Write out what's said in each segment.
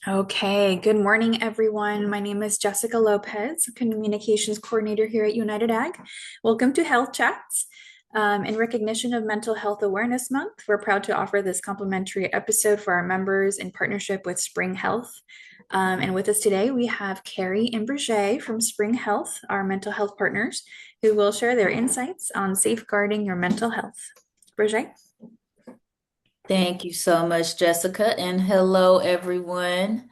Okay, good morning, everyone. My name is Jessica Lopez, Communications Coordinator here at United Ag. Welcome to Health Chats. In recognition of Mental Health Awareness Month, we're proud to offer this complimentary episode for our members in partnership with Spring Health. And with us today, we have Carrie and Briget from Spring Health, our mental health partners, who will share their insights on safeguarding your mental health. Briget? Thank you so much, Jessica, and hello, everyone.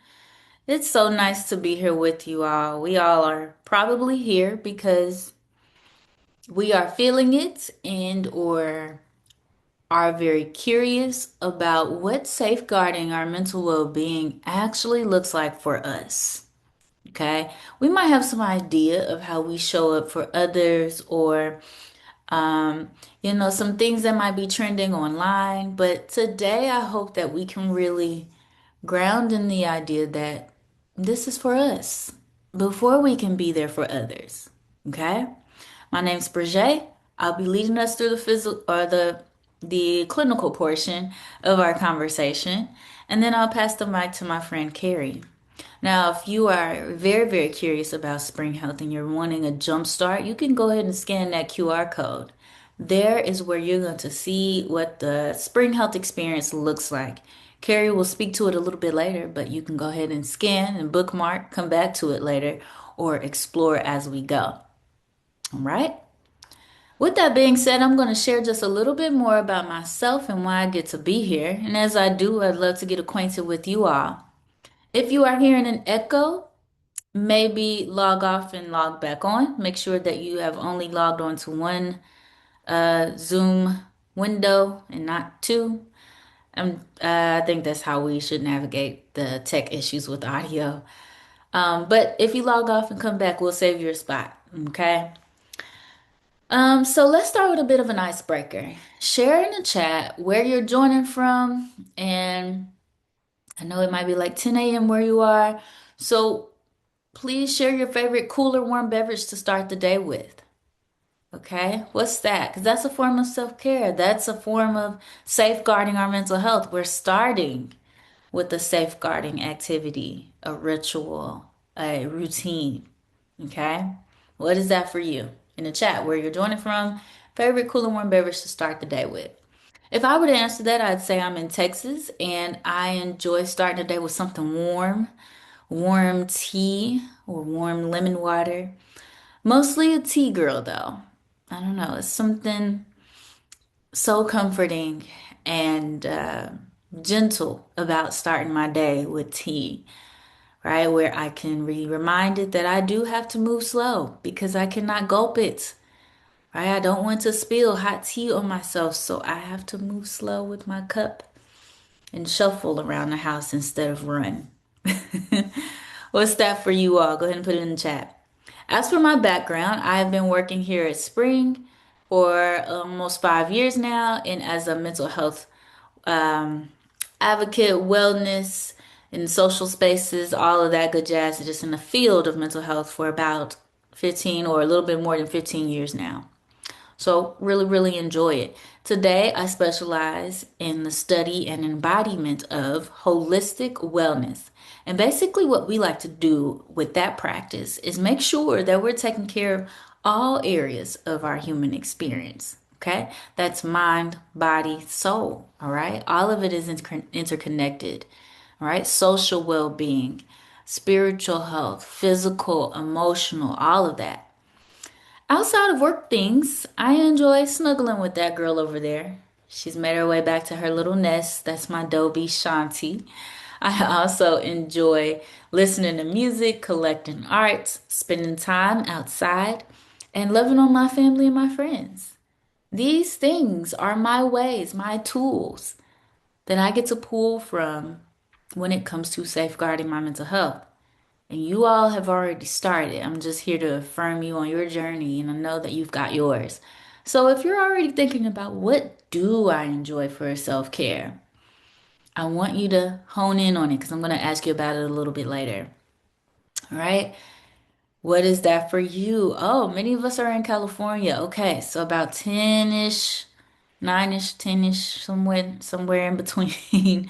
It's so nice to be here with you all. We all are probably here because we are feeling it and or are very curious about what safeguarding our mental well-being actually looks like for us. Okay? We might have some idea of how we show up for others or um, some things that might be trending online, but today I hope that we can really ground in the idea that this is for us before we can be there for others. Okay? My name's Brigitte. I'll be leading us through the physical or the clinical portion of our conversation, and then I'll pass the mic to my friend Carrie. Now, if you are very, very curious about Spring Health and you're wanting a jump start, you can go ahead and scan that QR code. There is where you're going to see what the Spring Health experience looks like. Carrie will speak to it a little bit later, but you can go ahead and scan and bookmark, come back to it later, or explore as we go. All right? With that being said, I'm going to share just a little bit more about myself and why I get to be here. And as I do, I'd love to get acquainted with you all. If you are hearing an echo, maybe log off and log back on. Make sure that you have only logged on to one Zoom window and not two. I think that's how we should navigate the tech issues with audio. But if you log off and come back, we'll save your spot. Okay. So let's start with a bit of an icebreaker. Share in the chat where you're joining from, and I know it might be like 10 a.m. where you are. So please share your favorite cool or warm beverage to start the day with. Okay, what's that? Because that's a form of self-care. That's a form of safeguarding our mental health. We're starting with a safeguarding activity, a ritual, a routine. Okay, what is that for you? In the chat, where you're joining from, favorite cool and warm beverage to start the day with. If I were to answer that, I'd say I'm in Texas and I enjoy starting the day with something warm, warm tea or warm lemon water. Mostly a tea girl, though. I don't know. It's something so comforting and gentle about starting my day with tea, right? Where I can be reminded that I do have to move slow because I cannot gulp it, right? I don't want to spill hot tea on myself, so I have to move slow with my cup and shuffle around the house instead of run. What's that for you all? Go ahead and put it in the chat. As for my background, I've been working here at Spring for almost 5 years now, and as a mental health um, advocate, wellness, in social spaces, all of that good jazz, just in the field of mental health for about 15 or a little bit more than 15 years now. So, really, really enjoy it. Today, I specialize in the study and embodiment of holistic wellness. And basically, what we like to do with that practice is make sure that we're taking care of all areas of our human experience. Okay? That's mind, body, soul. All right? All of it is interconnected. All right? Social well being, spiritual health, physical, emotional, all of that. Outside of work things, I enjoy snuggling with that girl over there. She's made her way back to her little nest. That's my Dobie Shanti. I also enjoy listening to music, collecting art, spending time outside, and loving on my family and my friends. These things are my ways, my tools that I get to pull from when it comes to safeguarding my mental health. And you all have already started. I'm just here to affirm you on your journey, and I know that you've got yours. So if you're already thinking about what do I enjoy for self-care, I want you to hone in on it because I'm going to ask you about it a little bit later. All right? What is that for you? Oh, many of us are in California. Okay, so about 10-ish, 9-ish, 10-ish, somewhere in between.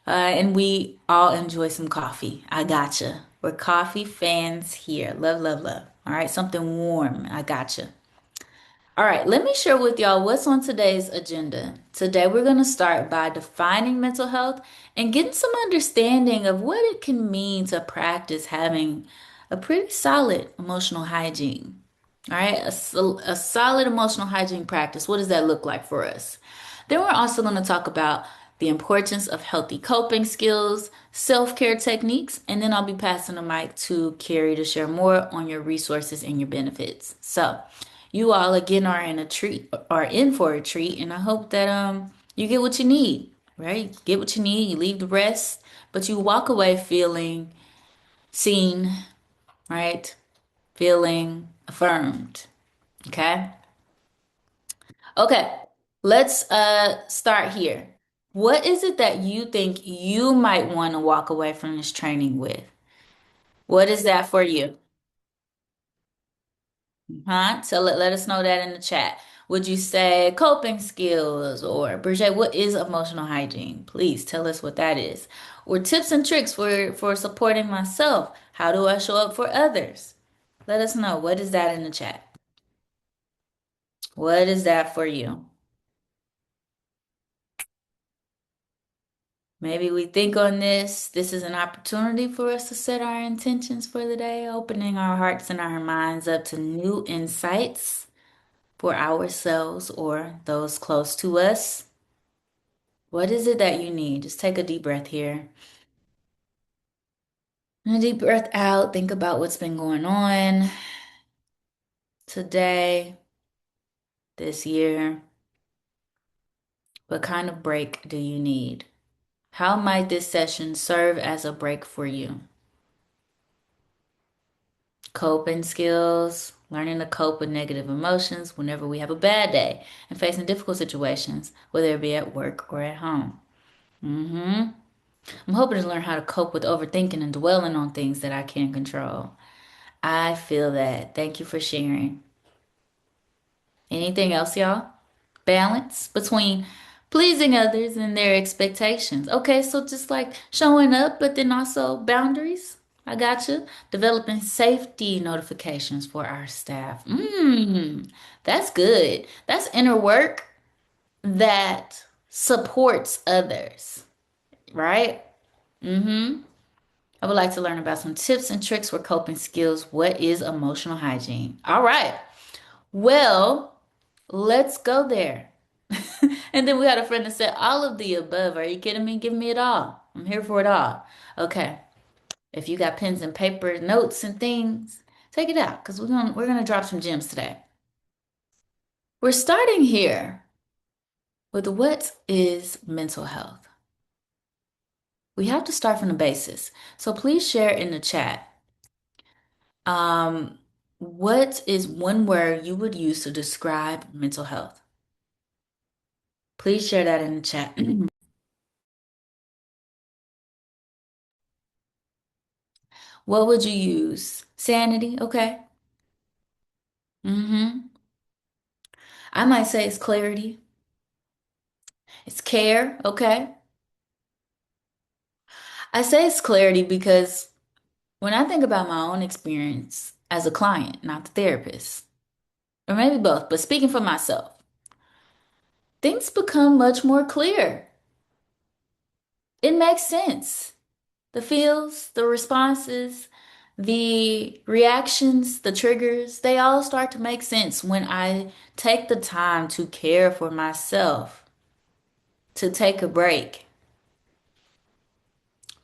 And we all enjoy some coffee. I gotcha. We're coffee fans here. Love, love, love. All right, something warm. I gotcha. All right, let me share with y'all what's on today's agenda. Today, we're going to start by defining mental health and getting some understanding of what it can mean to practice having a pretty solid emotional hygiene. All right, a solid emotional hygiene practice. What does that look like for us? Then we're also going to talk about the importance of healthy coping skills, self-care techniques, and then I'll be passing the mic to Carrie to share more on your resources and your benefits. So, you all again are in for a treat, and I hope that you get what you need, right? Get what you need, you leave the rest, but you walk away feeling seen, right? Feeling affirmed. Okay? Okay. Let's start here. What is it that you think you might want to walk away from this training with? What is that for you? Huh? So let us know that in the chat. Would you say coping skills or Bridget, what is emotional hygiene? Please tell us what that is. Or tips and tricks for supporting myself. How do I show up for others? Let us know. What is that in the chat? What is that for you? Maybe we think on this. This is an opportunity for us to set our intentions for the day, opening our hearts and our minds up to new insights for ourselves or those close to us. What is it that you need? Just take a deep breath here. And a deep breath out. Think about what's been going on today, this year. What kind of break do you need? How might this session serve as a break for you? Coping skills, learning to cope with negative emotions whenever we have a bad day and facing difficult situations, whether it be at work or at home. hmm I'm hoping to learn how to cope with overthinking and dwelling on things that I can't control. I feel that. Thank you for sharing. Anything else, y'all? Balance between pleasing others and their expectations. Okay, so just like showing up, but then also boundaries. I got you. Developing safety notifications for our staff. That's good. That's inner work that supports others, right? Mm-hmm. I would like to learn about some tips and tricks for coping skills. What is emotional hygiene? All right. Well, let's go there. And then we had a friend that said, all of the above. Are you kidding me? Give me it all. I'm here for it all. Okay. If you got pens and paper, notes and things, take it out because we're gonna drop some gems today. We're starting here with what is mental health. We have to start from the basis. So please share in the chat. Um, what is one word you would use to describe mental health? Please share that in the chat. What would you use? Sanity, okay. Mm-hmm. I might say it's clarity. It's care, okay. I say it's clarity because when I think about my own experience as a client, not the therapist, or maybe both, but speaking for myself, things become much more clear. It makes sense. The feels, the responses, the reactions, the triggers, they all start to make sense when I take the time to care for myself, to take a break.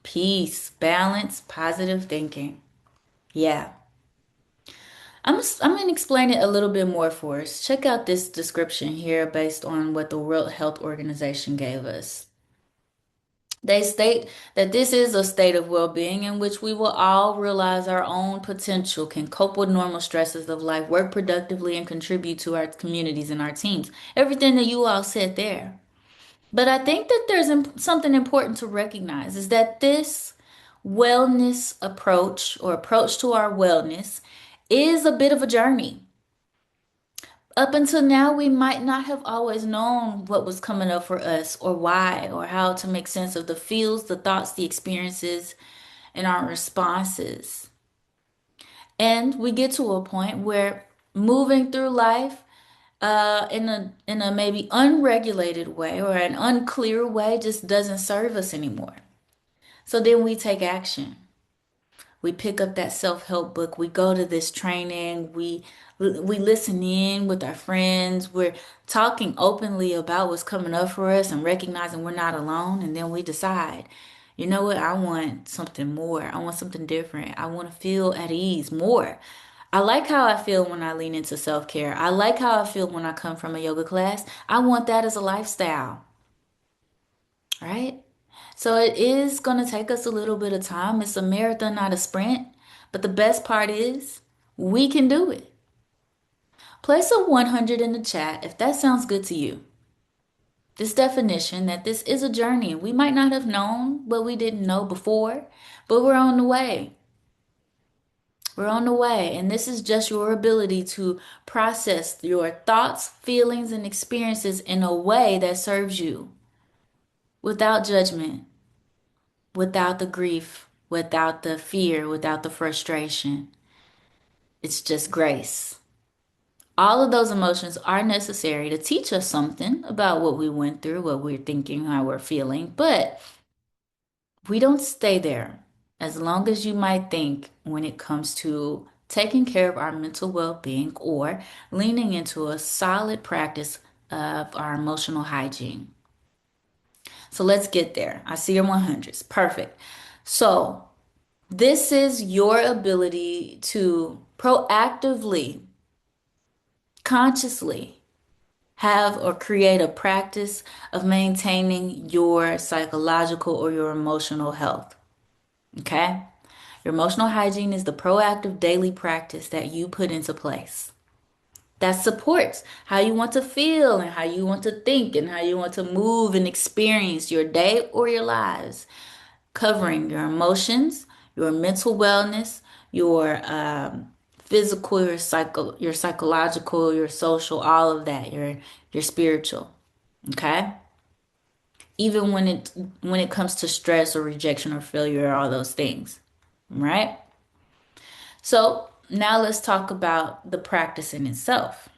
Peace, balance, positive thinking. Yeah. I'm going to explain it a little bit more for us. Check out this description here based on what the World Health Organization gave us. They state that this is a state of well-being in which we will all realize our own potential, can cope with normal stresses of life, work productively, and contribute to our communities and our teams. Everything that you all said there. But I think that there's something important to recognize is that this wellness approach or approach to our wellness is a bit of a journey. Up until now, we might not have always known what was coming up for us or why or how to make sense of the feels, the thoughts, the experiences, and our responses. And we get to a point where moving through life in a maybe unregulated way or an unclear way just doesn't serve us anymore. So then we take action. We pick up that self-help book. We go to this training. We listen in with our friends. We're talking openly about what's coming up for us and recognizing we're not alone. And then we decide, you know what? I want something more. I want something different. I want to feel at ease more. I like how I feel when I lean into self-care. I like how I feel when I come from a yoga class. I want that as a lifestyle, right? So it is going to take us a little bit of time. It's a marathon, not a sprint. But the best part is we can do it. Place a 100 in the chat if that sounds good to you. This definition that this is a journey. We might not have known what we didn't know before, but we're on the way. We're on the way. And this is just your ability to process your thoughts, feelings, and experiences in a way that serves you without judgment, without the grief, without the fear, without the frustration. It's just grace. All of those emotions are necessary to teach us something about what we went through, what we're thinking, how we're feeling, but we don't stay there as long as you might think when it comes to taking care of our mental well being or leaning into a solid practice of our emotional hygiene. So let's get there. I see your 100s. Perfect. So, this is your ability to proactively, consciously have or create a practice of maintaining your psychological or your emotional health. Okay? Your emotional hygiene is the proactive daily practice that you put into place that supports how you want to feel and how you want to think and how you want to move and experience your day or your lives, covering your emotions, your mental wellness, your physical, your psychological, your social, all of that, your spiritual. Okay? Even when it comes to stress or rejection or failure or all those things. Right? So now let's talk about the practice in itself.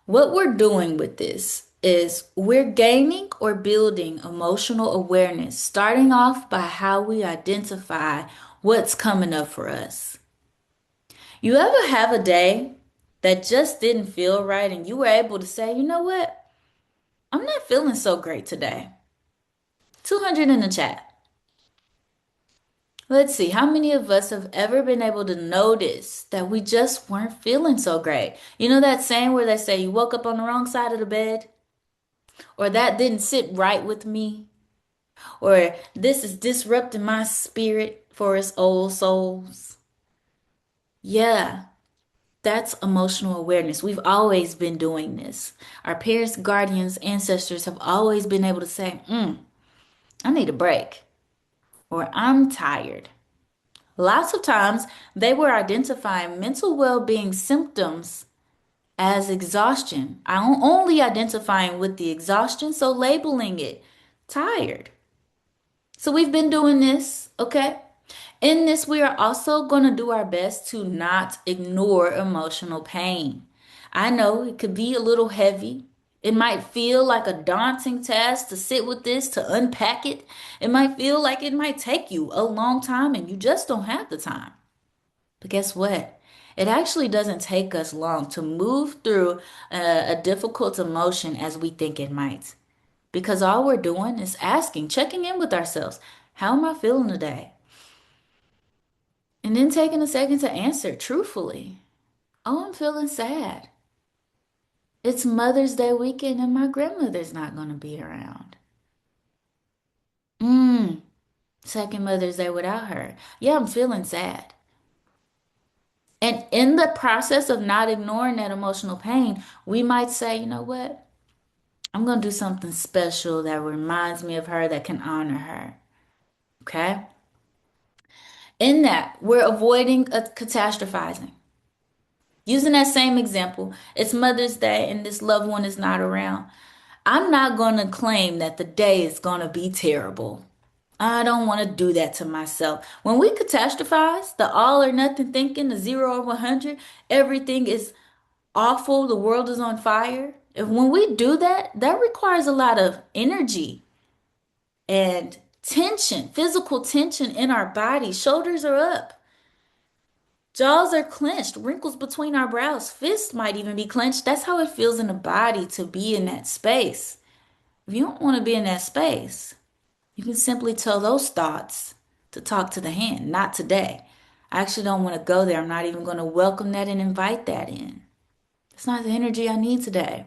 What we're doing with this is we're gaining or building emotional awareness, starting off by how we identify what's coming up for us. You ever have a day that just didn't feel right and you were able to say, you know what? I'm not feeling so great today. 200 in the chat. Let's see, how many of us have ever been able to notice that we just weren't feeling so great? You know that saying where they say you woke up on the wrong side of the bed? Or that didn't sit right with me? Or this is disrupting my spirit for its old souls? Yeah, that's emotional awareness. We've always been doing this. Our parents, guardians, ancestors have always been able to say, I need a break, or I'm tired. Lots of times they were identifying mental well being symptoms as exhaustion. I'm only identifying with the exhaustion, so labeling it tired. So we've been doing this, okay? In this, we are also going to do our best to not ignore emotional pain. I know it could be a little heavy. It might feel like a daunting task to sit with this, to unpack it. It might feel like it might take you a long time and you just don't have the time. But guess what? It actually doesn't take us long to move through a difficult emotion as we think it might. Because all we're doing is asking, checking in with ourselves. How am I feeling today? And then taking a second to answer truthfully. Oh, I'm feeling sad. It's Mother's Day weekend and my grandmother's not going to be around. Mm, second Mother's Day without her. Yeah, I'm feeling sad. And in the process of not ignoring that emotional pain, we might say, you know what? I'm going to do something special that reminds me of her, that can honor her. Okay? In that, we're avoiding a catastrophizing. Using that same example, it's Mother's Day and this loved one is not around. I'm not going to claim that the day is going to be terrible. I don't want to do that to myself. When we catastrophize, the all or nothing thinking, the 0 or 100, everything is awful, the world is on fire. If when we do that, that requires a lot of energy and tension, physical tension in our body. Shoulders are up, jaws are clenched, wrinkles between our brows, fists might even be clenched. That's how it feels in the body to be in that space. If you don't want to be in that space, you can simply tell those thoughts to talk to the hand, not today. I actually don't want to go there. I'm not even going to welcome that and invite that in. It's not the energy I need today.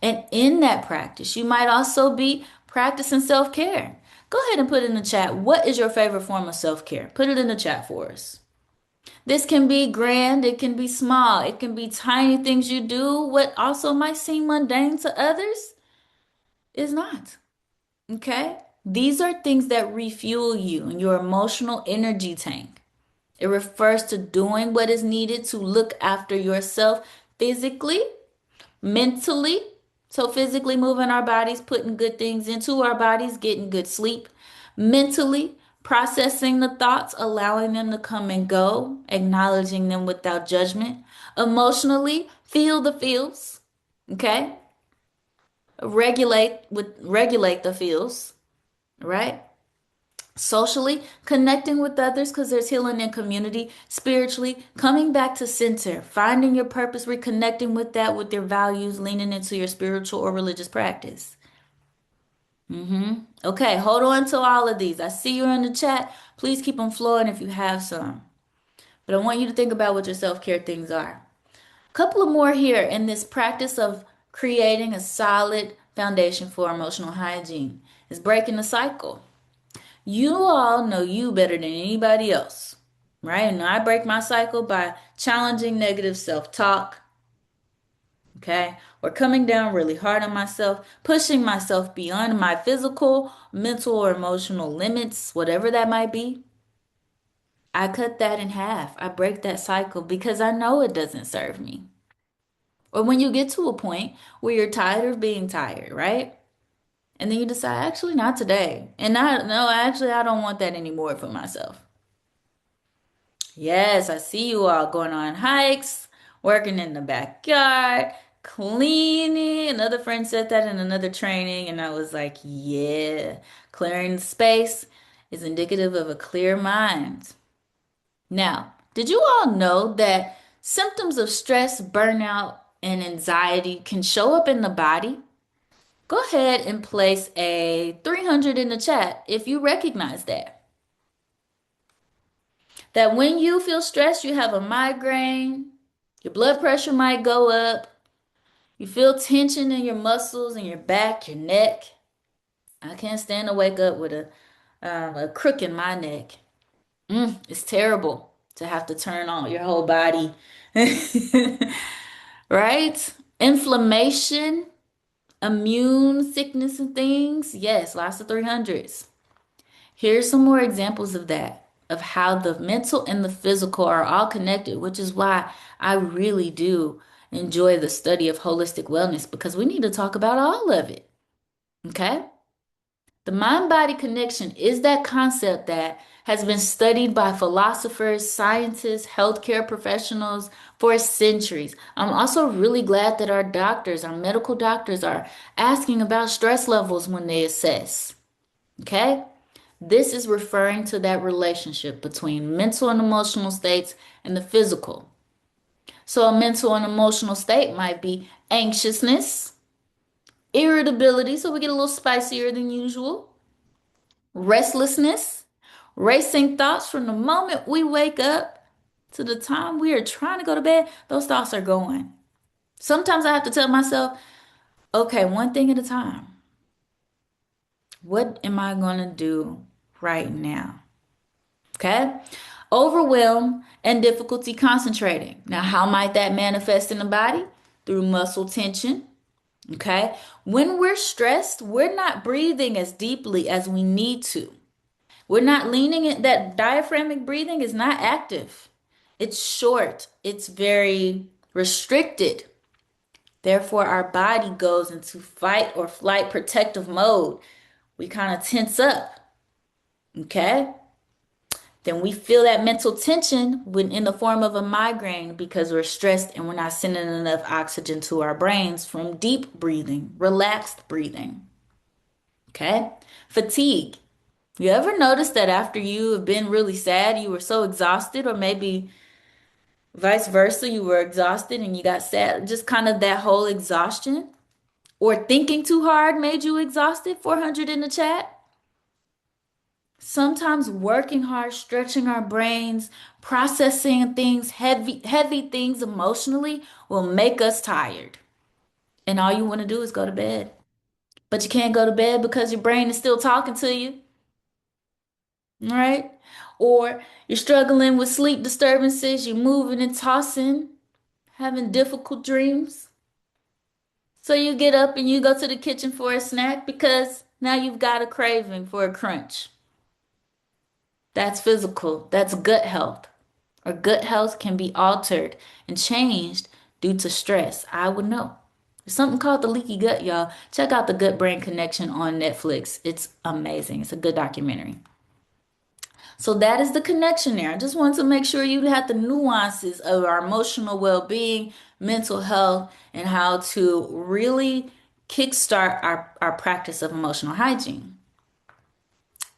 And in that practice, you might also be practicing self care. Go ahead and put in the chat, what is your favorite form of self care? Put it in the chat for us. This can be grand, it can be small, it can be tiny things you do. What also might seem mundane to others is not. Okay? These are things that refuel you and your emotional energy tank. It refers to doing what is needed to look after yourself physically, mentally. So, physically moving our bodies, putting good things into our bodies, getting good sleep. Mentally, processing the thoughts, allowing them to come and go, acknowledging them without judgment. Emotionally, feel the feels. Okay? Regulate the feels, right? Socially, connecting with others because there's healing in community. Spiritually, coming back to center, finding your purpose, reconnecting with that, with your values, leaning into your spiritual or religious practice. Okay, hold on to all of these. I see you in the chat. Please keep them flowing if you have some. But I want you to think about what your self care things are. A couple of more here in this practice of creating a solid foundation for emotional hygiene is breaking the cycle. You all know you better than anybody else, right? And I break my cycle by challenging negative self talk, okay? Or coming down really hard on myself, pushing myself beyond my physical, mental, or emotional limits, whatever that might be. I cut that in half. I break that cycle because I know it doesn't serve me. Or when you get to a point where you're tired of being tired, right? And then you decide, actually, not today. And not, no, actually, I don't want that anymore for myself. Yes, I see you all going on hikes, working in the backyard, cleaning. Another friend said that in another training, and I was like, yeah, clearing the space is indicative of a clear mind. Now, did you all know that symptoms of stress, burnout, and anxiety can show up in the body? Go ahead and place a 300 in the chat if you recognize that. That when you feel stressed, you have a migraine, your blood pressure might go up, you feel tension in your muscles and your back, your neck. I can't stand to wake up with a crook in my neck. It's terrible to have to turn on your whole body. Right? Inflammation, immune sickness and things. Yes, lots of 300s. Here's some more examples of that, of how the mental and the physical are all connected, which is why I really do enjoy the study of holistic wellness because we need to talk about all of it. Okay? The mind body connection is that concept that has been studied by philosophers, scientists, healthcare professionals for centuries. I'm also really glad that our doctors, our medical doctors, are asking about stress levels when they assess. Okay? This is referring to that relationship between mental and emotional states and the physical. So, a mental and emotional state might be anxiousness, irritability, so we get a little spicier than usual, restlessness, racing thoughts from the moment we wake up to the time we are trying to go to bed, those thoughts are going. Sometimes I have to tell myself, okay, one thing at a time. What am I going to do right now? Okay. Overwhelm and difficulty concentrating. Now, how might that manifest in the body? Through muscle tension. Okay. When we're stressed, we're not breathing as deeply as we need to. We're not leaning in, that diaphragmatic breathing is not active. It's short, it's very restricted. Therefore, our body goes into fight or flight protective mode. We kind of tense up, okay? Then we feel that mental tension when in the form of a migraine because we're stressed and we're not sending enough oxygen to our brains from deep breathing, relaxed breathing. Okay? Fatigue. You ever notice that after you have been really sad, you were so exhausted, or maybe vice versa, you were exhausted and you got sad? Just kind of that whole exhaustion, or thinking too hard made you exhausted? 400 in the chat. Sometimes working hard, stretching our brains, processing things, heavy things emotionally will make us tired. And all you want to do is go to bed. But you can't go to bed because your brain is still talking to you, right? Or you're struggling with sleep disturbances, you're moving and tossing, having difficult dreams. So you get up and you go to the kitchen for a snack because now you've got a craving for a crunch. That's physical, that's gut health. Or gut health can be altered and changed due to stress. I would know. There's something called the leaky gut, y'all. Check out the Gut Brain Connection on Netflix. It's amazing. It's a good documentary. So that is the connection there. I just want to make sure you have the nuances of our emotional well-being, mental health, and how to really kickstart our practice of emotional hygiene.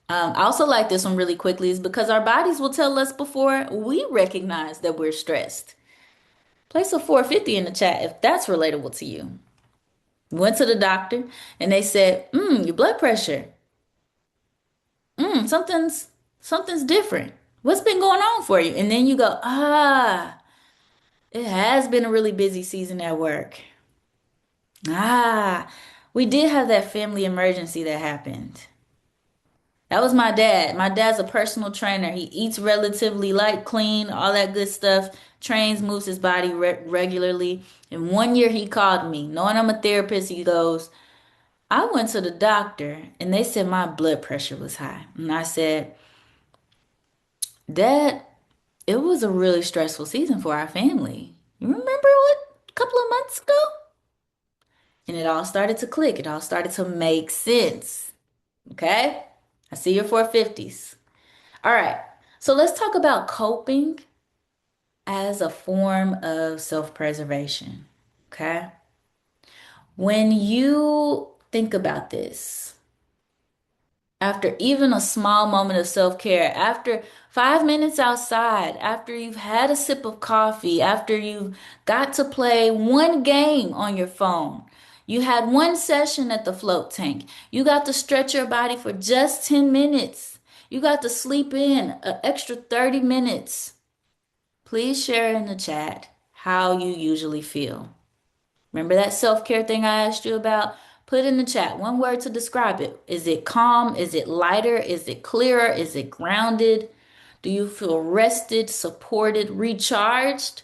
I also like this one really quickly is because our bodies will tell us before we recognize that we're stressed. Place a 450 in the chat if that's relatable to you. Went to the doctor and they said, your blood pressure. Something's different. What's been going on for you? And then you go, it has been a really busy season at work. Ah, we did have that family emergency that happened. That was my dad. My dad's a personal trainer. He eats relatively light, clean, all that good stuff, trains, moves his body regularly. And one year he called me, knowing I'm a therapist, he goes, I went to the doctor and they said my blood pressure was high. And I said, Dad, it was a really stressful season for our family. You remember what a couple of months ago? And it all started to click. It all started to make sense. Okay? I see your 450s. All right. So let's talk about coping as a form of self-preservation. Okay? When you think about this, after even a small moment of self-care, after 5 minutes outside, after you've had a sip of coffee, after you've got to play one game on your phone, you had one session at the float tank, you got to stretch your body for just 10 minutes, you got to sleep in an extra 30 minutes. Please share in the chat how you usually feel. Remember that self-care thing I asked you about? Put in the chat one word to describe it. Is it calm? Is it lighter? Is it clearer? Is it grounded? Do you feel rested, supported, recharged,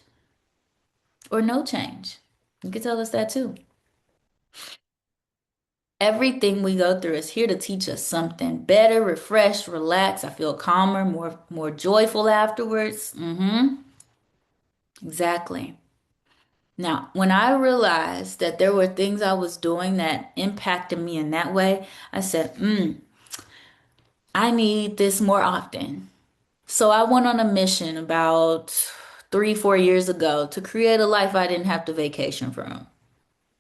or no change? You can tell us that too. Everything we go through is here to teach us something better, refreshed, relaxed. I feel calmer, more joyful afterwards. Exactly. Now, when I realized that there were things I was doing that impacted me in that way, I said, I need this more often. So I went on a mission about 3, 4 years ago to create a life I didn't have to vacation from.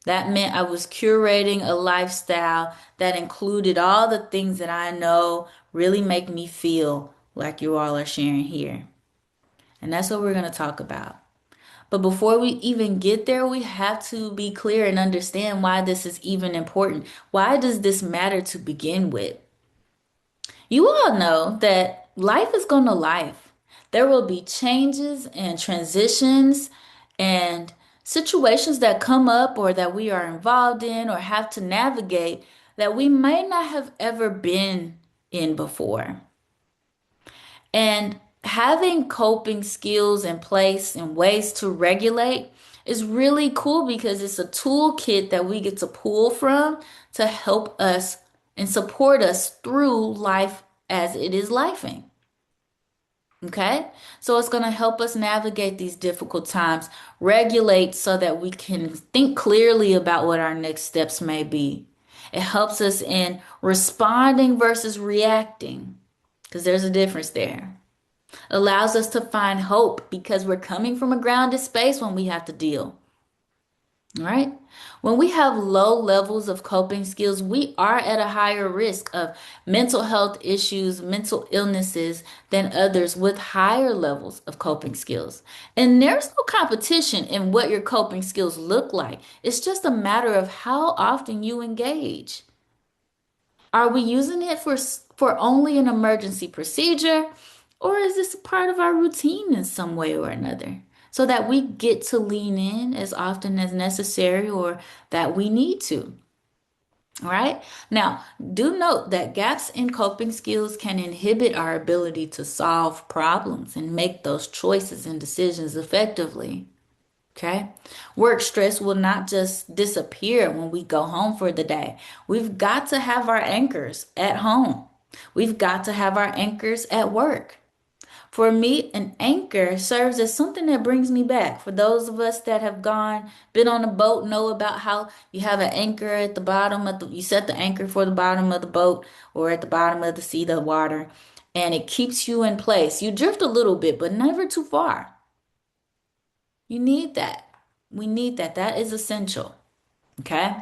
That meant I was curating a lifestyle that included all the things that I know really make me feel like you all are sharing here. And that's what we're going to talk about. But before we even get there, we have to be clear and understand why this is even important. Why does this matter to begin with? You all know that life is going to life. There will be changes and transitions and situations that come up or that we are involved in or have to navigate that we may not have ever been in before. And having coping skills in place and ways to regulate is really cool because it's a toolkit that we get to pull from to help us and support us through life as it is lifing. Okay? So it's going to help us navigate these difficult times, regulate so that we can think clearly about what our next steps may be. It helps us in responding versus reacting, because there's a difference there. Allows us to find hope because we're coming from a grounded space when we have to deal. Right? When we have low levels of coping skills, we are at a higher risk of mental health issues, mental illnesses than others with higher levels of coping skills. And there's no competition in what your coping skills look like. It's just a matter of how often you engage. Are we using it for only an emergency procedure, or is this a part of our routine in some way or another? So that we get to lean in as often as necessary or that we need to. All right. Now, do note that gaps in coping skills can inhibit our ability to solve problems and make those choices and decisions effectively. Okay. Work stress will not just disappear when we go home for the day. We've got to have our anchors at home. We've got to have our anchors at work. For me, an anchor serves as something that brings me back. For those of us that have been on a boat, know about how you have an anchor at the bottom of you set the anchor for the bottom of the boat or at the bottom of the sea, the water, and it keeps you in place. You drift a little bit, but never too far. You need that. We need that. That is essential. Okay.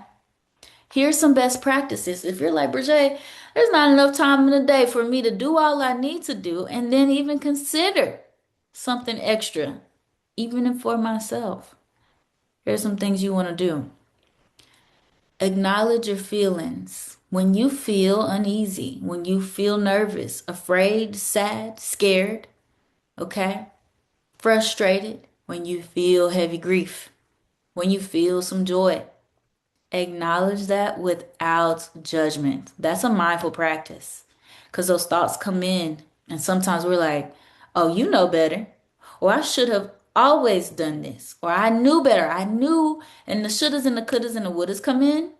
Here's some best practices. If you're like, Bridget, there's not enough time in the day for me to do all I need to do and then even consider something extra, even for myself. Here's some things you want to do. Acknowledge your feelings. When you feel uneasy, when you feel nervous, afraid, sad, scared, okay? Frustrated, when you feel heavy grief, when you feel some joy. Acknowledge that without judgment. That's a mindful practice because those thoughts come in, and sometimes we're like, oh, you know better, or I should have always done this, or I knew better. I knew, and the shouldas and the couldas and the wouldas come in.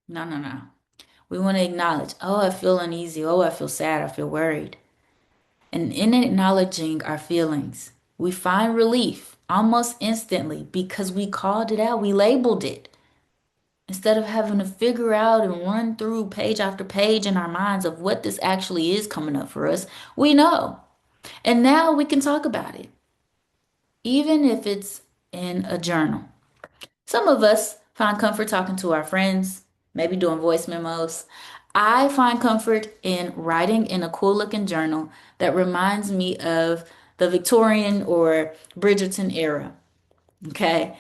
No, no, no. We want to acknowledge, oh, I feel uneasy. Oh, I feel sad. I feel worried. And in acknowledging our feelings, we find relief almost instantly because we called it out, we labeled it. Instead of having to figure out and run through page after page in our minds of what this actually is coming up for us, we know. And now we can talk about it, even if it's in a journal. Some of us find comfort talking to our friends, maybe doing voice memos. I find comfort in writing in a cool looking journal that reminds me of the Victorian or Bridgerton era. Okay.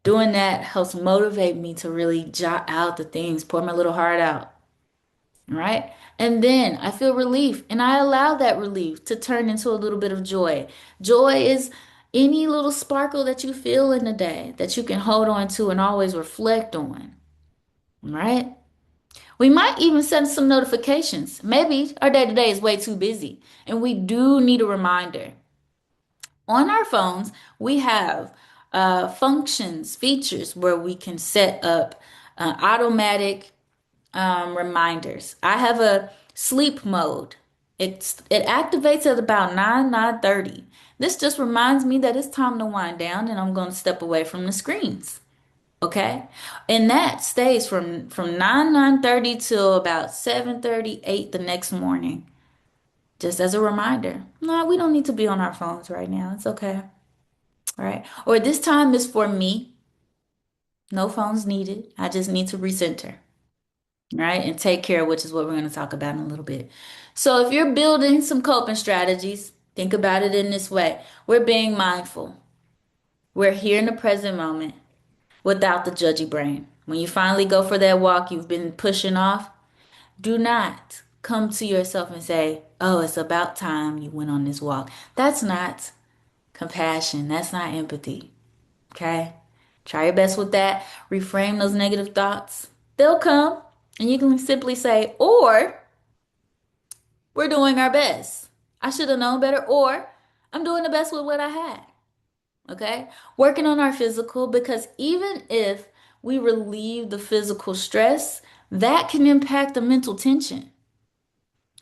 Doing that helps motivate me to really jot out the things, pour my little heart out, right? And then I feel relief and I allow that relief to turn into a little bit of joy. Joy is any little sparkle that you feel in the day that you can hold on to and always reflect on, right? We might even set some notifications. Maybe our day to day is way too busy and we do need a reminder. On our phones, we have functions, features where we can set up automatic reminders. I have a sleep mode. It activates at about 9:30. This just reminds me that it's time to wind down and I'm going to step away from the screens. Okay? And that stays from 9:30 till about 7:30, 8 the next morning. Just as a reminder. No, we don't need to be on our phones right now. It's okay. All right. Or this time is for me. No phones needed. I just need to recenter. Right? And take care, which is what we're going to talk about in a little bit. So if you're building some coping strategies, think about it in this way. We're being mindful. We're here in the present moment without the judgy brain. When you finally go for that walk you've been pushing off, do not come to yourself and say, oh, it's about time you went on this walk. That's not compassion. That's not empathy. Okay? Try your best with that. Reframe those negative thoughts. They'll come, and you can simply say, or we're doing our best. I should have known better, or I'm doing the best with what I had. Okay? Working on our physical because even if we relieve the physical stress, that can impact the mental tension.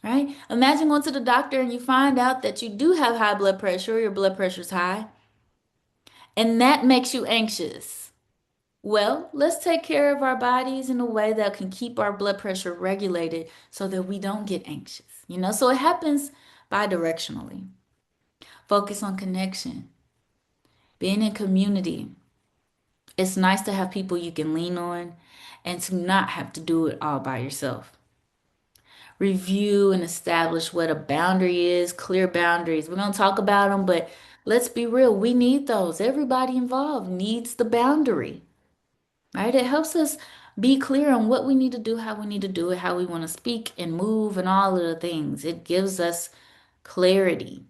right? Imagine going to the doctor and you find out that you do have high blood pressure or your blood pressure's high, and that makes you anxious. Well, let's take care of our bodies in a way that can keep our blood pressure regulated so that we don't get anxious. So it happens bi-directionally. Focus on connection, being in community. It's nice to have people you can lean on and to not have to do it all by yourself. Review and establish what a boundary is, clear boundaries. We're going to talk about them, but let's be real. We need those. Everybody involved needs the boundary, right? It helps us be clear on what we need to do, how we need to do it, how we want to speak and move, and all of the things. It gives us clarity.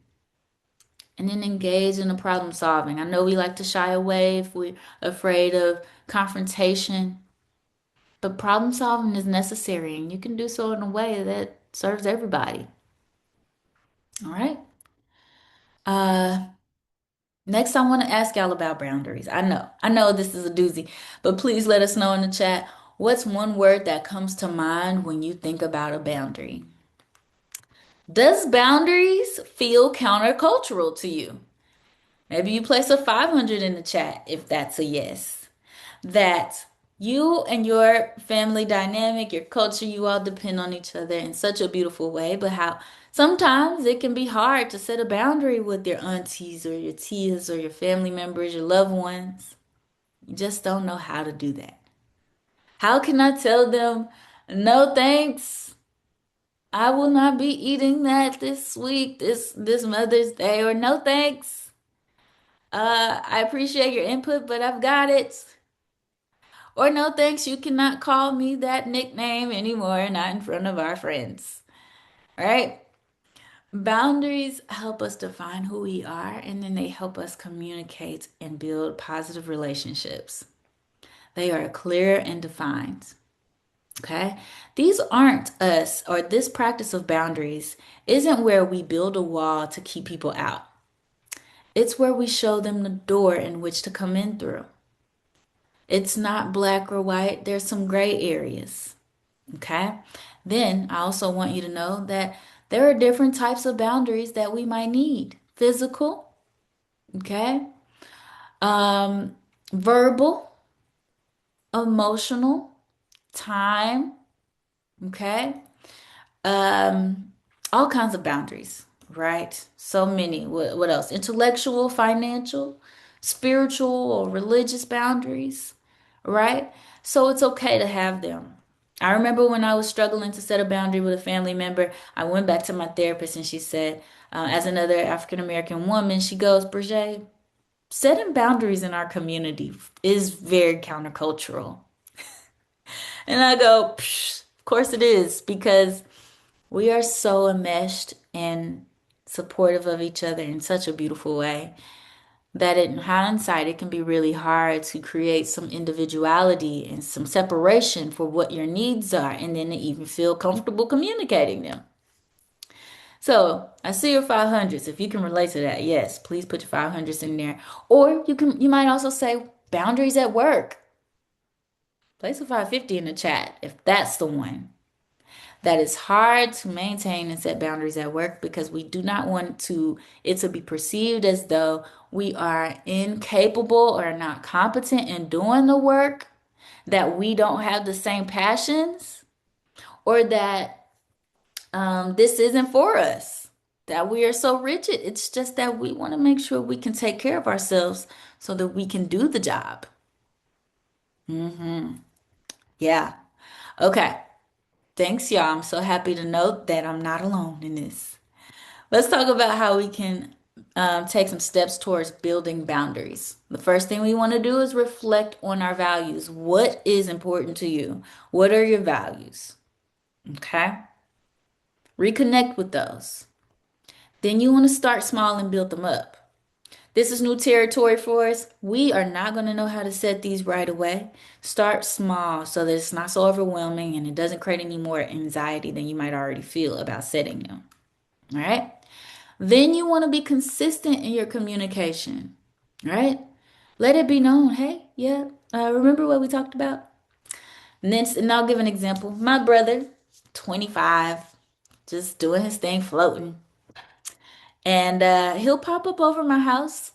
And then engage in the problem solving. I know we like to shy away if we're afraid of confrontation, but problem solving is necessary, and you can do so in a way that serves everybody. All right. Uh, Next, I want to ask y'all about boundaries. I know this is a doozy, but please let us know in the chat what's one word that comes to mind when you think about a boundary. Does boundaries feel countercultural to you? Maybe you place a 500 in the chat if that's a yes. That you and your family dynamic, your culture, you all depend on each other in such a beautiful way, but how sometimes it can be hard to set a boundary with your aunties or your tias or your family members, your loved ones. You just don't know how to do that. How can I tell them, no thanks? I will not be eating that this week, this Mother's Day, or no thanks. I appreciate your input, but I've got it. Or no thanks, you cannot call me that nickname anymore, not in front of our friends. Right? Boundaries help us define who we are, and then they help us communicate and build positive relationships. They are clear and defined. Okay? These aren't us, or this practice of boundaries isn't where we build a wall to keep people out. It's where we show them the door in which to come in through. It's not black or white, there's some gray areas. Okay. Then I also want you to know that there are different types of boundaries that we might need. Physical, okay? Um, Verbal, emotional, time, okay? Um, all kinds of boundaries, right? So many. What else? Intellectual, financial, spiritual, or religious boundaries, right? So it's okay to have them. I remember when I was struggling to set a boundary with a family member, I went back to my therapist and she said, as another African American woman, she goes, Brigette, setting boundaries in our community is very countercultural. And I go, Psh, of course it is, because we are so enmeshed and supportive of each other in such a beautiful way that in hindsight, it can be really hard to create some individuality and some separation for what your needs are, and then to even feel comfortable communicating them. So I see your 500s. If you can relate to that, yes, please put your 500s in there. Or you might also say boundaries at work. Place a 550 in the chat if that's the one. That is hard to maintain and set boundaries at work because we do not want it to be perceived as though we are incapable or not competent in doing the work, that we don't have the same passions, or that this isn't for us, that we are so rigid. It's just that we want to make sure we can take care of ourselves so that we can do the job. Yeah. Okay. Thanks, y'all. I'm so happy to know that I'm not alone in this. Let's talk about how we can take some steps towards building boundaries. The first thing we want to do is reflect on our values. What is important to you? What are your values? Okay. Reconnect with those. Then you want to start small and build them up. This is new territory for us. We are not going to know how to set these right away. Start small so that it's not so overwhelming and it doesn't create any more anxiety than you might already feel about setting them. All right. Then you want to be consistent in your communication, right? Let it be known, hey, yeah, remember what we talked about? And I'll give an example. My brother, 25, just doing his thing, floating. And he'll pop up over my house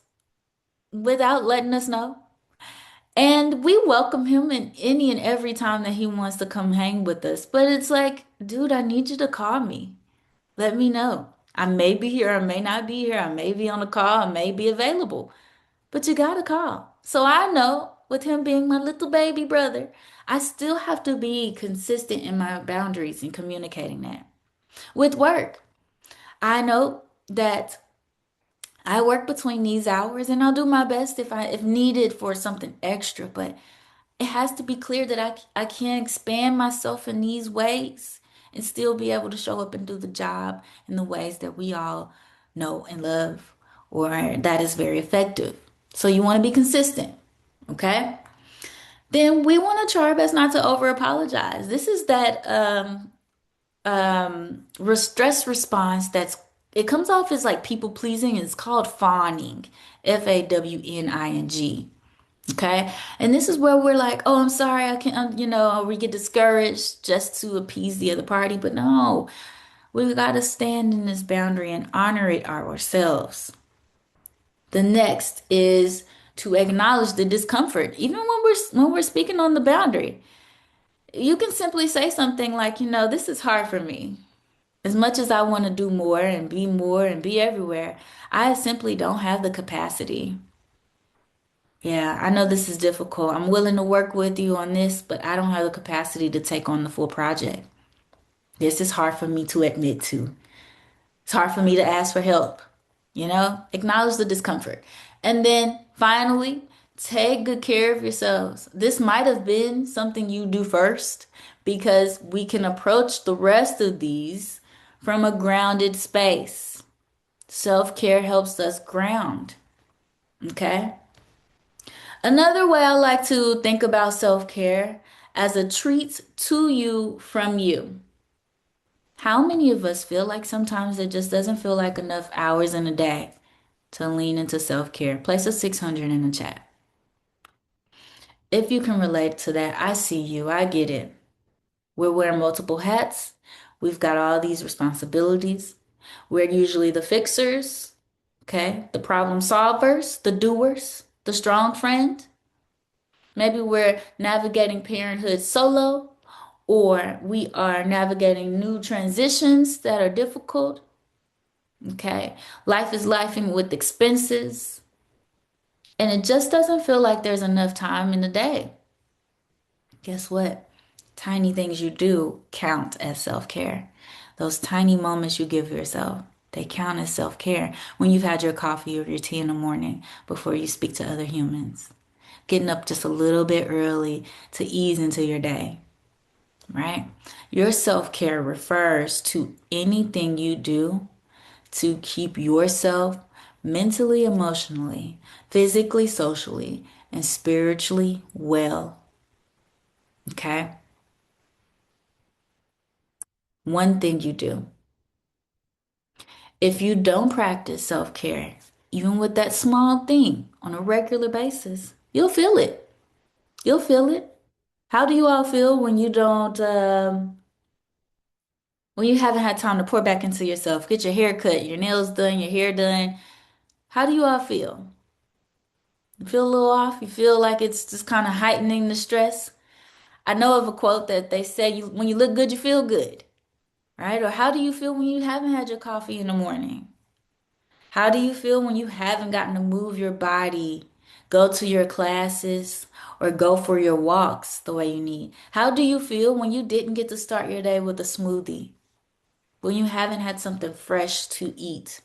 without letting us know. And we welcome him in any and every time that he wants to come hang with us. But it's like, dude, I need you to call me. Let me know. I may be here, I may not be here, I may be on a call, I may be available. But you gotta call. So I know with him being my little baby brother, I still have to be consistent in my boundaries and communicating that. With work, I know that I work between these hours and I'll do my best if needed for something extra, but it has to be clear that I can't expand myself in these ways and still be able to show up and do the job in the ways that we all know and love or that is very effective. So you want to be consistent, okay? Then we want to try our best not to over apologize. This is that stress response that's it comes off as like people pleasing. It's called fawning, fawning. Okay. And this is where we're like, oh, I'm sorry, I can't, we get discouraged just to appease the other party. But no, we got to stand in this boundary and honor it ourselves. The next is to acknowledge the discomfort, even when we're speaking on the boundary. You can simply say something like, this is hard for me. As much as I want to do more and be everywhere, I simply don't have the capacity. Yeah, I know this is difficult. I'm willing to work with you on this, but I don't have the capacity to take on the full project. This is hard for me to admit to. It's hard for me to ask for help. Acknowledge the discomfort. And then finally, take good care of yourselves. This might have been something you do first because we can approach the rest of these from a grounded space. Self-care helps us ground. Okay? Another way I like to think about self-care as a treat to you from you. How many of us feel like sometimes it just doesn't feel like enough hours in a day to lean into self-care? Place a 600 in the chat. If you can relate to that, I see you. I get it. We're wearing multiple hats. We've got all these responsibilities. We're usually the fixers, okay? The problem solvers, the doers, the strong friend. Maybe we're navigating parenthood solo, or we are navigating new transitions that are difficult. Okay. Life is lifing with expenses, and it just doesn't feel like there's enough time in the day. Guess what? Tiny things you do count as self-care. Those tiny moments you give yourself, they count as self-care when you've had your coffee or your tea in the morning before you speak to other humans. Getting up just a little bit early to ease into your day, right? Your self-care refers to anything you do to keep yourself mentally, emotionally, physically, socially, and spiritually well. Okay? One thing you do. If you don't practice self-care, even with that small thing on a regular basis, you'll feel it. You'll feel it. How do you all feel when you don't, when you haven't had time to pour back into yourself, get your hair cut, your nails done, your hair done? How do you all feel? You feel a little off? You feel like it's just kind of heightening the stress? I know of a quote that they say when you look good, you feel good, right? Or how do you feel when you haven't had your coffee in the morning? How do you feel when you haven't gotten to move your body, go to your classes, or go for your walks the way you need? How do you feel when you didn't get to start your day with a smoothie? When you haven't had something fresh to eat?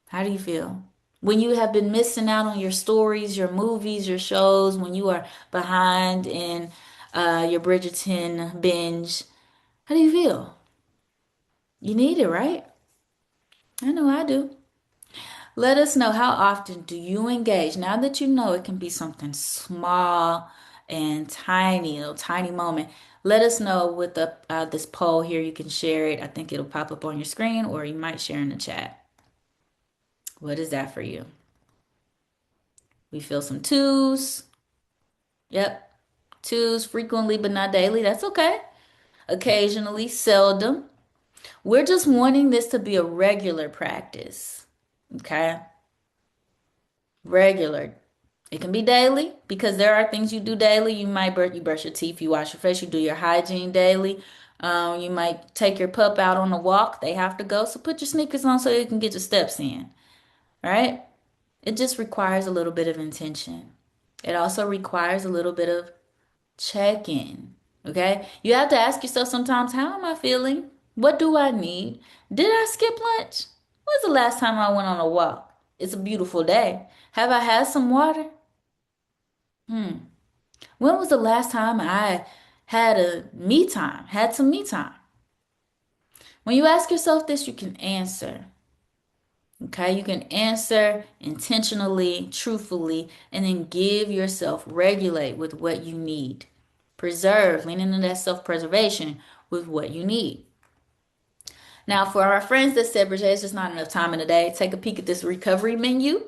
How do you feel? When you have been missing out on your stories, your movies, your shows, when you are behind in your Bridgerton binge, how do you feel? You need it, right? I know I do. Let us know, how often do you engage? Now that you know it can be something small and tiny, a little tiny moment. Let us know with this poll here. You can share it. I think it'll pop up on your screen, or you might share in the chat. What is that for you? We feel some twos. Yep. Twos frequently, but not daily. That's okay. Occasionally, seldom. We're just wanting this to be a regular practice. Okay? Regular. It can be daily because there are things you do daily. You brush your teeth, you wash your face, you do your hygiene daily. You might take your pup out on a walk. They have to go, so put your sneakers on so you can get your steps in. Right? It just requires a little bit of intention. It also requires a little bit of check in. Okay? You have to ask yourself sometimes, how am I feeling? What do I need? Did I skip lunch? When's the last time I went on a walk? It's a beautiful day. Have I had some water? Hmm. When was the last time I had some me time? When you ask yourself this, you can answer. Okay, you can answer intentionally, truthfully, and then give yourself, regulate with what you need. Preserve, lean into that self preservation with what you need. Now, for our friends that said, Bridget, it's just not enough time in the day, take a peek at this recovery menu.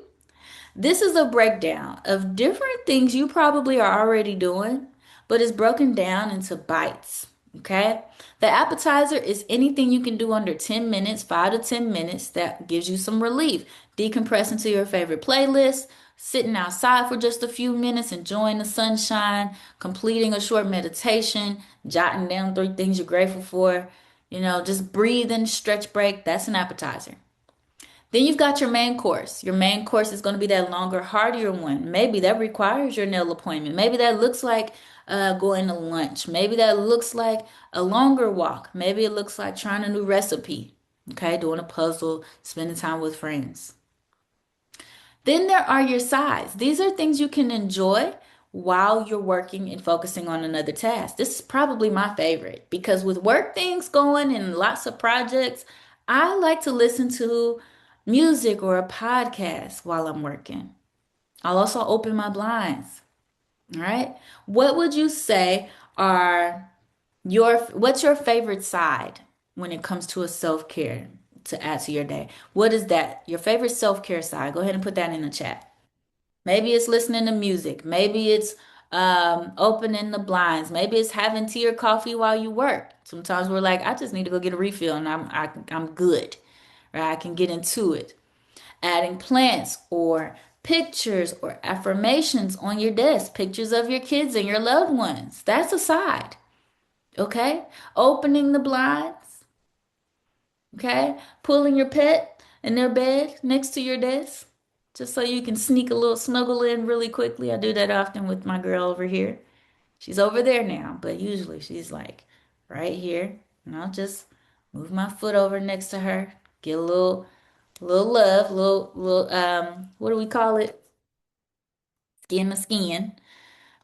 This is a breakdown of different things you probably are already doing, but it's broken down into bites. Okay? The appetizer is anything you can do under 10 minutes, 5 to 10 minutes, that gives you some relief. Decompress into your favorite playlist, sitting outside for just a few minutes, enjoying the sunshine, completing a short meditation, jotting down 3 things you're grateful for, just breathe and stretch break. That's an appetizer. Then you've got your main course. Your main course is going to be that longer, hardier one. Maybe that requires your nail appointment. Maybe that looks like going to lunch. Maybe that looks like a longer walk. Maybe it looks like trying a new recipe. Okay, doing a puzzle, spending time with friends. Then there are your sides. These are things you can enjoy while you're working and focusing on another task. This is probably my favorite because with work things going and lots of projects, I like to listen to music or a podcast while I'm working. I'll also open my blinds. All right. What would you say are what's your favorite side when it comes to a self-care to add to your day? What is that? Your favorite self-care side? Go ahead and put that in the chat. Maybe it's listening to music. Maybe it's opening the blinds. Maybe it's having tea or coffee while you work. Sometimes we're like, I just need to go get a refill and I'm good. Right? I can get into it. Adding plants or pictures or affirmations on your desk, pictures of your kids and your loved ones. That's a side. Okay? Opening the blinds. Okay? Pulling your pet in their bed next to your desk just so you can sneak a little snuggle in really quickly. I do that often with my girl over here. She's over there now, but usually she's like right here. And I'll just move my foot over next to her, get a little love, what do we call it? Skin to skin.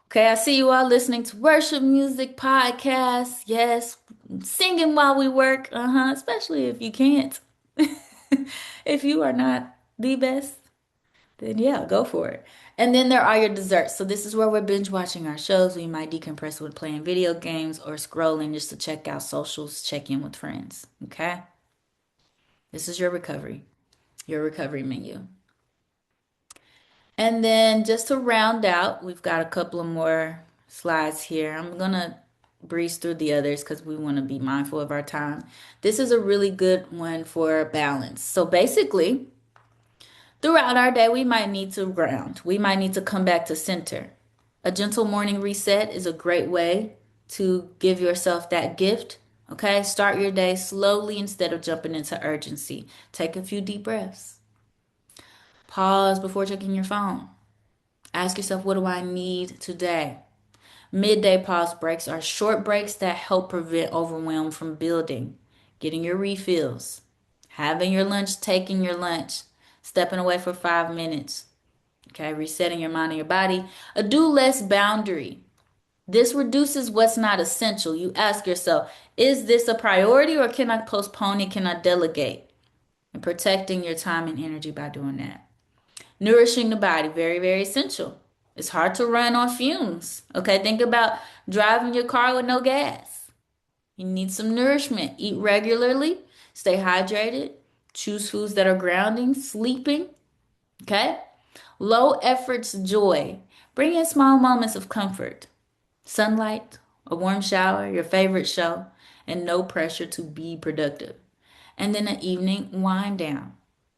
Okay, I see you all listening to worship music, podcasts. Yes, singing while we work. Especially if you can't. If you are not the best, then yeah, go for it. And then there are your desserts. So this is where we're binge watching our shows. We might decompress with playing video games or scrolling just to check out socials, check in with friends. Okay? This is your recovery menu. And then just to round out, we've got a couple of more slides here. I'm gonna breeze through the others because we want to be mindful of our time. This is a really good one for balance. So basically, throughout our day, we might need to ground. We might need to come back to center. A gentle morning reset is a great way to give yourself that gift. Okay, start your day slowly instead of jumping into urgency. Take a few deep breaths. Pause before checking your phone. Ask yourself, what do I need today? Midday pause breaks are short breaks that help prevent overwhelm from building. Getting your refills, having your lunch, taking your lunch, stepping away for 5 minutes. Okay, resetting your mind and your body. A do less boundary. This reduces what's not essential. You ask yourself, is this a priority or can I postpone it? Can I delegate? And protecting your time and energy by doing that. Nourishing the body, very, very essential. It's hard to run on fumes. Okay, think about driving your car with no gas. You need some nourishment. Eat regularly, stay hydrated, choose foods that are grounding, sleeping. Okay, low efforts joy. Bring in small moments of comfort. Sunlight, a warm shower, your favorite show. and no pressure to be productive. And then an evening wind down.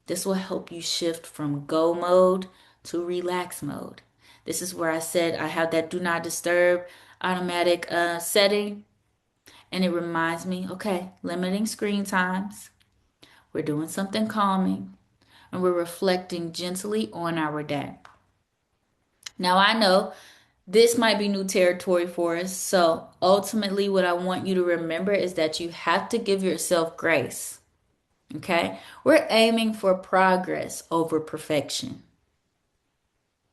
This will help you shift from go mode to relax mode. This is where I said I have that do not disturb automatic setting, and it reminds me, okay, limiting screen times, we're doing something calming, and we're reflecting gently on our day. Now, I know this might be new territory for us, so ultimately, what I want you to remember is that you have to give yourself grace. Okay? We're aiming for progress over perfection.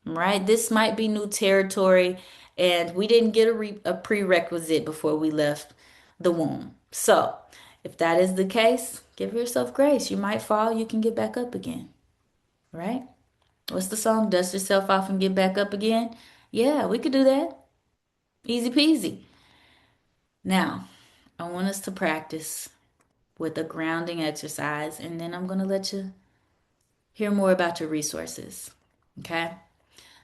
Right? This might be new territory, and we didn't get a prerequisite before we left the womb. So, if that is the case, give yourself grace. You might fall, you can get back up again. Right? What's the song? Dust yourself off and get back up again? Yeah, we could do that. Easy peasy. Now, I want us to practice with a grounding exercise, and then I'm going to let you hear more about your resources. Okay?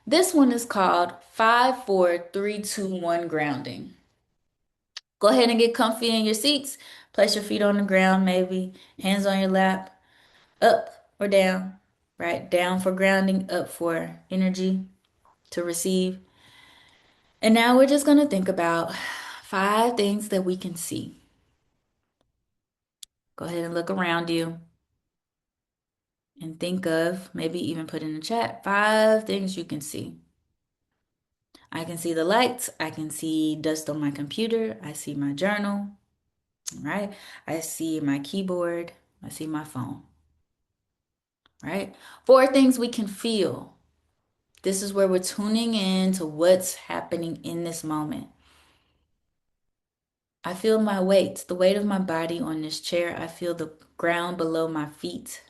This one is called 5, 4, 3, 2, 1 grounding. Go ahead and get comfy in your seats. Place your feet on the ground, maybe hands on your lap, up or down, right? Down for grounding, up for energy to receive. And now we're just going to think about 5 things that we can see. Go ahead and look around you and think of, maybe even put in the chat, 5 things you can see. I can see the lights. I can see dust on my computer. I see my journal, right? I see my keyboard. I see my phone, right? 4 things we can feel. This is where we're tuning in to what's happening in this moment. I feel my weight, the weight of my body on this chair. I feel the ground below my feet.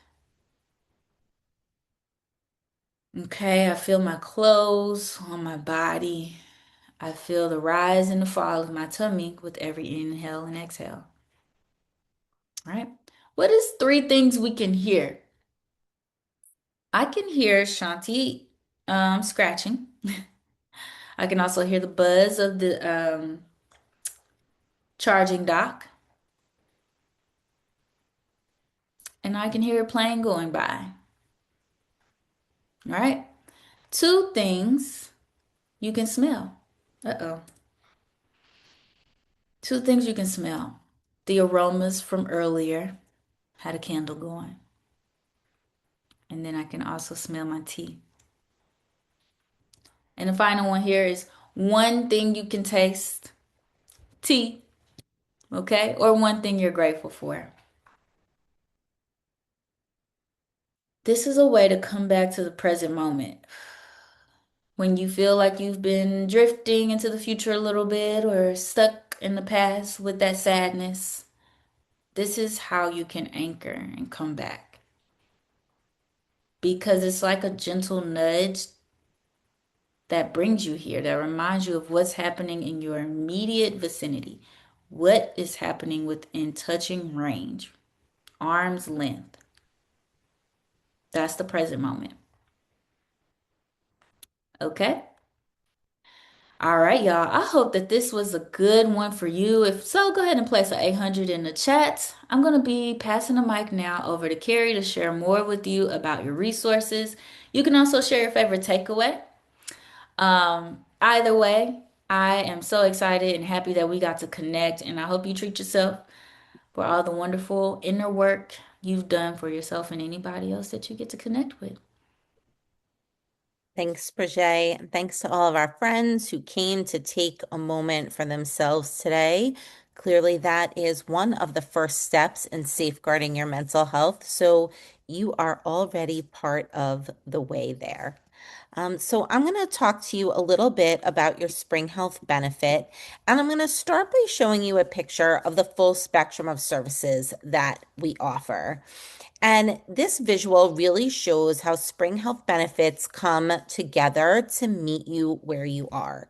Okay, I feel my clothes on my body. I feel the rise and the fall of my tummy with every inhale and exhale. All right. What is 3 things we can hear? I can hear Shanti scratching. I can also hear the buzz of the charging dock. And I can hear a plane going by. All right. 2 things you can smell. Uh-oh. 2 things you can smell. The aromas from earlier. Had a candle going. And then I can also smell my tea. And the final one here is 1 thing you can taste. Tea. Okay? Or 1 thing you're grateful for. This is a way to come back to the present moment. When you feel like you've been drifting into the future a little bit or stuck in the past with that sadness, this is how you can anchor and come back. Because it's like a gentle nudge that brings you here, that reminds you of what's happening in your immediate vicinity. What is happening within touching range, arm's length. That's the present moment. Okay? All right, y'all. I hope that this was a good one for you. If so, go ahead and place an 800 in the chat. I'm going to be passing the mic now over to Carrie to share more with you about your resources. You can also share your favorite takeaway. Either way, I am so excited and happy that we got to connect, and I hope you treat yourself for all the wonderful inner work you've done for yourself and anybody else that you get to connect with. Thanks, Brigette. And thanks to all of our friends who came to take a moment for themselves today. Clearly, that is one of the first steps in safeguarding your mental health. So you are already part of the way there. So I'm going to talk to you a little bit about your Spring Health benefit, and I'm going to start by showing you a picture of the full spectrum of services that we offer. And this visual really shows how Spring Health benefits come together to meet you where you are.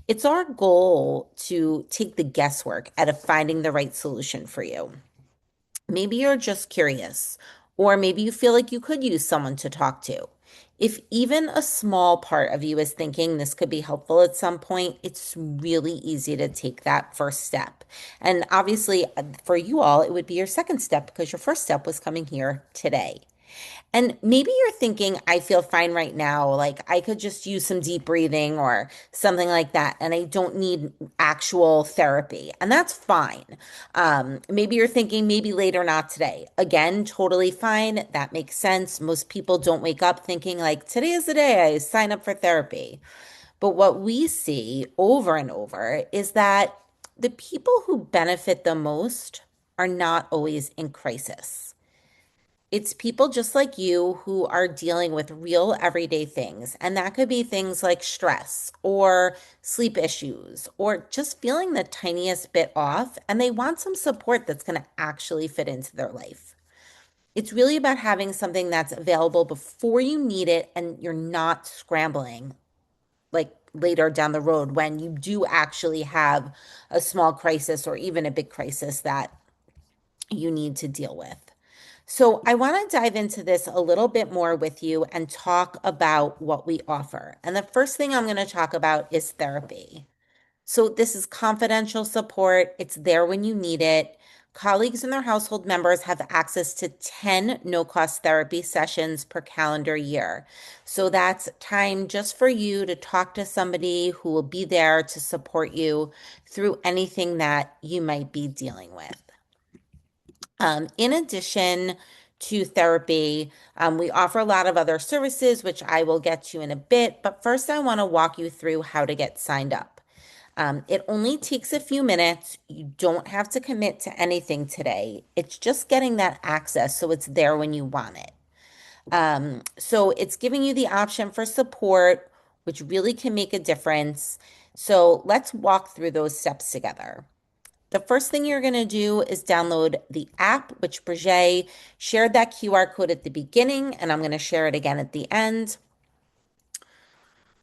It's our goal to take the guesswork out of finding the right solution for you. Maybe you're just curious, or maybe you feel like you could use someone to talk to. If even a small part of you is thinking this could be helpful at some point, it's really easy to take that first step. And obviously, for you all, it would be your second step because your first step was coming here today. And maybe you're thinking, I feel fine right now. Like I could just use some deep breathing or something like that. And I don't need actual therapy. And that's fine. Maybe you're thinking, maybe later, not today. Again, totally fine. That makes sense. Most people don't wake up thinking, like, today is the day I sign up for therapy. But what we see over and over is that the people who benefit the most are not always in crisis. It's people just like you who are dealing with real everyday things. And that could be things like stress or sleep issues or just feeling the tiniest bit off. And they want some support that's going to actually fit into their life. It's really about having something that's available before you need it and you're not scrambling like later down the road when you do actually have a small crisis or even a big crisis that you need to deal with. So, I want to dive into this a little bit more with you and talk about what we offer. And the first thing I'm going to talk about is therapy. So, this is confidential support, it's there when you need it. Colleagues and their household members have access to 10 no cost therapy sessions per calendar year. So, that's time just for you to talk to somebody who will be there to support you through anything that you might be dealing with. In addition to therapy, we offer a lot of other services, which I will get to in a bit. But first, I want to walk you through how to get signed up. It only takes a few minutes. You don't have to commit to anything today. It's just getting that access so it's there when you want it. So it's giving you the option for support, which really can make a difference. So let's walk through those steps together. The first thing you're going to do is download the app, which Brigitte shared that QR code at the beginning, and I'm going to share it again at the end.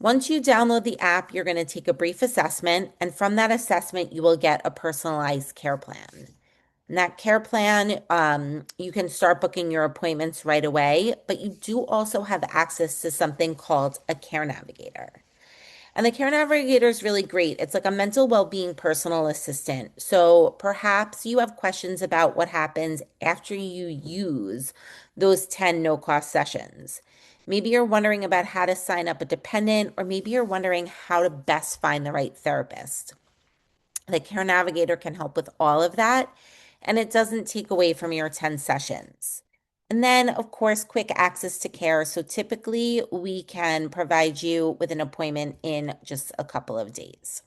Once you download the app, you're going to take a brief assessment, and from that assessment, you will get a personalized care plan. And that care plan, you can start booking your appointments right away, but you do also have access to something called a care navigator. And the Care Navigator is really great. It's like a mental well-being personal assistant. So perhaps you have questions about what happens after you use those 10 no-cost sessions. Maybe you're wondering about how to sign up a dependent, or maybe you're wondering how to best find the right therapist. The Care Navigator can help with all of that, and it doesn't take away from your 10 sessions. And then, of course, quick access to care. So typically, we can provide you with an appointment in just a couple of days.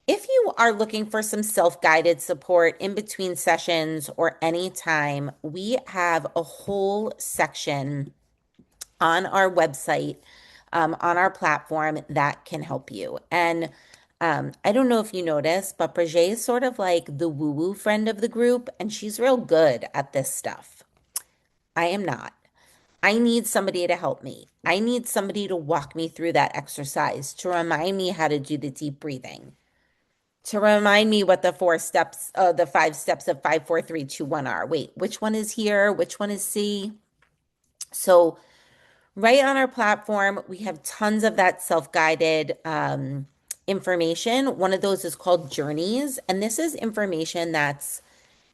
If you are looking for some self-guided support in between sessions or anytime, we have a whole section on our website, on our platform that can help you. And I don't know if you noticed, but Brigitte is sort of like the woo-woo friend of the group, and she's real good at this stuff. I am not. I need somebody to help me. I need somebody to walk me through that exercise, to remind me how to do the deep breathing, to remind me what the the 5 steps of 5, 4, 3, 2, 1 are. Wait, which one is here? Which one is C? So, right on our platform, we have tons of that self-guided information. One of those is called Journeys, and this is information that's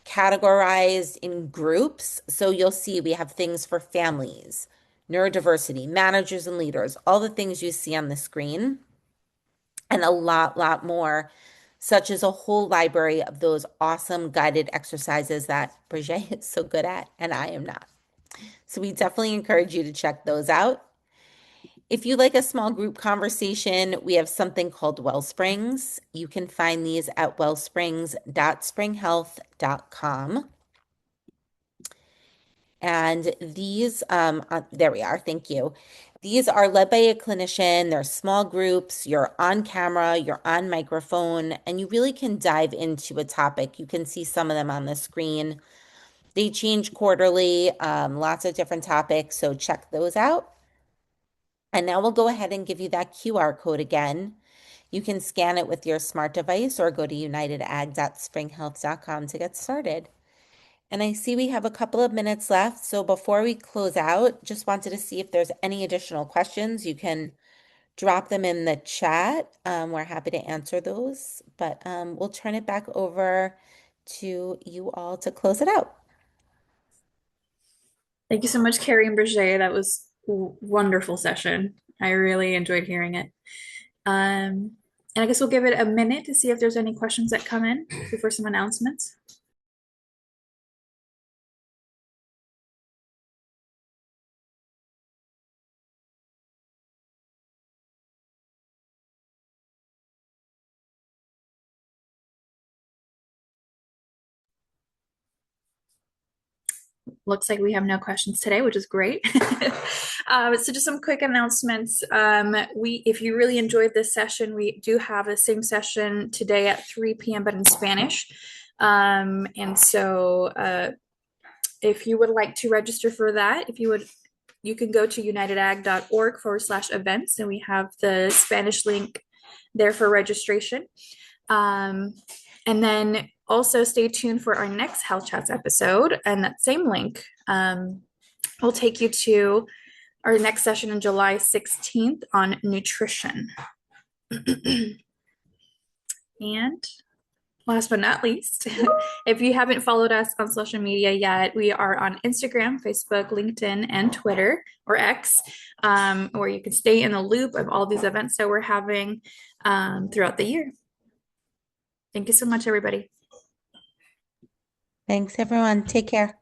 categorized in groups. So you'll see we have things for families, neurodiversity, managers and leaders, all the things you see on the screen, and a lot more, such as a whole library of those awesome guided exercises that Brigitte is so good at, and I am not. So we definitely encourage you to check those out. If you like a small group conversation, we have something called Wellsprings. You can find these at wellsprings.springhealth.com. And these, there we are. Thank you. These are led by a clinician. They're small groups. You're on camera, you're on microphone, and you really can dive into a topic. You can see some of them on the screen. They change quarterly, lots of different topics. So check those out. And now we'll go ahead and give you that QR code again. You can scan it with your smart device or go to unitedag.springhealth.com to get started. And I see we have a couple of minutes left. So before we close out, just wanted to see if there's any additional questions. You can drop them in the chat. We're happy to answer those, but we'll turn it back over to you all to close it out. Thank you so much, Carrie and Brigitte. That was a wonderful session. I really enjoyed hearing it. And I guess we'll give it a minute to see if there's any questions that come in before some announcements. Looks like we have no questions today, which is great. So just some quick announcements. If you really enjoyed this session, we do have the same session today at 3 p.m., but in Spanish. And so if you would like to register for that, you can go to unitedag.org/events, and we have the Spanish link there for registration. And then also stay tuned for our next Health Chats episode, and that same link will take you to our next session on July 16th on nutrition. And last but not least, if you haven't followed us on social media yet, we are on Instagram, Facebook, LinkedIn, and Twitter, or X, where you can stay in the loop of all these events that we're having throughout the year. Thank you so much, everybody. Thanks, everyone. Take care.